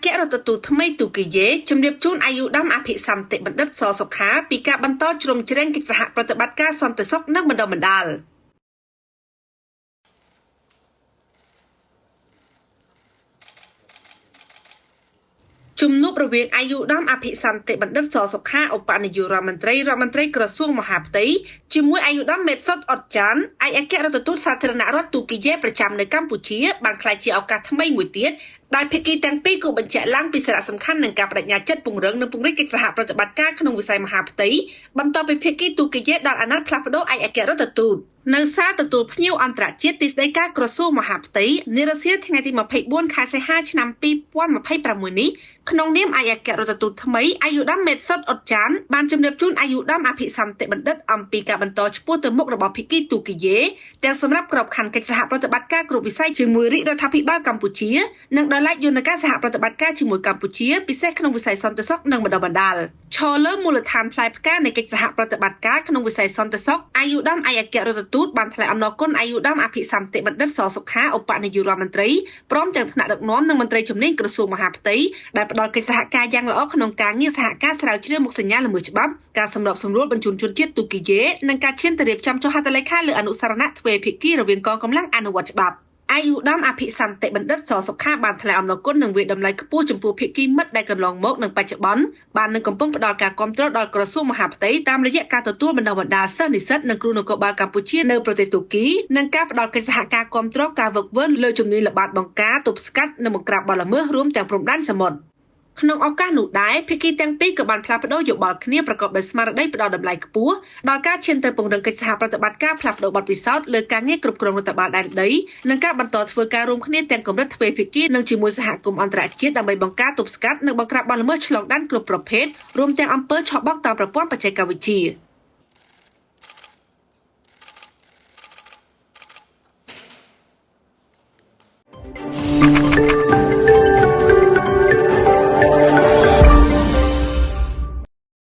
គ្គរដ្ឋទូតថ្មីទូគីយេជំរាបជូនអាយុឧត្តមអភិសន្តិបណ្ឌិតសសុខាពីការបន្តជ្រោមជ្រែងកិច្ចសហប្រតិបត្តិការសន្តិសុខនិងបណ្ដុះបណ្ដាលជំនួបរវាងអាយុឧត្តមអភិសន្តិបណ្ឌិតសសុខាឧបនាយករដ្ឋមន្ត្រីក្រសួងមហាផ្ទៃជាមួយអាយុឧត្តមមេសុតអត់ចាន់ឯកអគ្គរដ្ឋទូតសាធារណរដ្ឋទូគីយេប្រចាំនៅកម្ពុជាបានក្លាយជាឱកាសថ្មីមួយទៀតដែលភាគីទាំងពីរគូបញ្ជាក់ឡើងពីសារៈសំខាន់នៃការបដិញ្ញាចិត្តពង្រឹងនិងពង្រីកកិច្ចសហប្រតិបត្តិការក្នុងវិស័យមហាផ្ទៃបន្ទាប់ពីភាគីទូគីយេដល់អាណត្តិផ្លាស់ប្ដូរឯកអគ្គរដ្ឋទូតនៅសារទទួលភ្ញៀវអន្តរជាតិទីស្តីការក្រសួងមហាផ្ទៃនារសៀលថ្ងៃទី24ខែសីហាឆ្នាំ2026នេះក្នុងនាមឯកអគ្គរដ្ឋទូតថ្មីអាយុឧត្តមមេសុតអត់ចាន់បានជំរាបជូនអាយុឧត្តមអភិសន្តិបណ្ឌិតអំពីការបន្តឆ្ពោះទៅមុខរបស់ភាគីទូគីយេទាំងសម្រាប់ក្របខ័ណ្ឌកិច្ចសហប្រតិបត្តិការគ្រប់វិស័យជាមួយរាជរដ្ឋាភិបាលកម្ពុជានិងដោយឡែកយន្តការសហប្រតិបត្តិការជាមួយកម្ពុជាពិសេសក្នុងវិស័យសន្តិសុខនិងបណ្ដុះបណ្ដាលឈរលើមូលដ្ឋានផ្លែផ្កានៃកិច្ចសហប្រតិបត្តិការក្នុងវិស័យសន្តិសុខអាយុឧត្តមឯកអគ្គរដ្ឋទូតបានថ្លែងអំណរគុណអាយុឧត្តមអភិសន្តិបណ្ឌិតសសុខាឧបនាយករដ្ឋមន្ត្រីព្រមទាំងថ្នាក់ដឹកនាំនិងមន្ត្រីជំនាញក្រសួងមហាផ្ទៃដែលផ្ដល់កិច្ចសហការយ៉ាងល្អក្នុងការងារសហការស្រាវជ្រាវមុខសញ្ញាល្មើសច្បាប់ការសម្របសម្រួលបញ្ជូនជនជាតិទូគីយេនិងការឈានទៅរៀបចំចុះហត្ថលេខាលើអនុស្សរណៈទ្វេភាគីរវាងកងកម្លាំងអនុវត្តច្បាប់អាយុឧត្តមអភិសន្តិបណ្ឌិតសសុខាបានថ្លែងអំណរគុណនិងវាយតម្លៃខ្ពស់ចំពោះភាគីមិត្តដែលកន្លងមកនិងបច្ចុប្បន្នបាននឹងកំពុងផ្ដល់ការគាំទ្រដល់ក្រសួងមហាផ្ទៃតាមរយៈការទទួលបណ្ដុះបណ្ដាលសិស្សនិស្សិតនិងគ្រូនគរបាលកម្ពុជានៅប្រទេសទូគីនិងការផ្ដល់កិច្ចសហការគាំទ្រការហ្វឹកហ្វឺនលើជំនាញល្បាតបង្ការទប់ស្កាត់និងបង្ក្រាបបទល្មើសរួមទាំងព្រំដែនសមុទ្រក្នុងឱកាសនោះដែរភាគីទាំងពីរក៏បានផ្លាស់ប្ដូរយោបល់គ្នាប្រកបដោយស្មារតីផ្ដល់តម្លៃខ្ពស់ដល់ការឈានទៅពង្រឹងកិច្ចសហប្រតិបត្តិការផ្លាស់ប្ដូរបទពិសោធន៍លើការងារគ្រប់គ្រងរដ្ឋបាលដែនដីនិងការបន្តធ្វើការរួមគ្នាទាំងកម្រិតទ្វេភាគីនិងជាមួយសហគមន៍អន្តរជាតិដើម្បីបង្ការទប់ស្កាត់និងបង្ក្រាបបទល្មើសឆ្លងដែនគ្រប់ប្រភេទរួមទាំងអំពើឆបោកតាមប្រព័ន្ធបច្ចេកវិទ្យា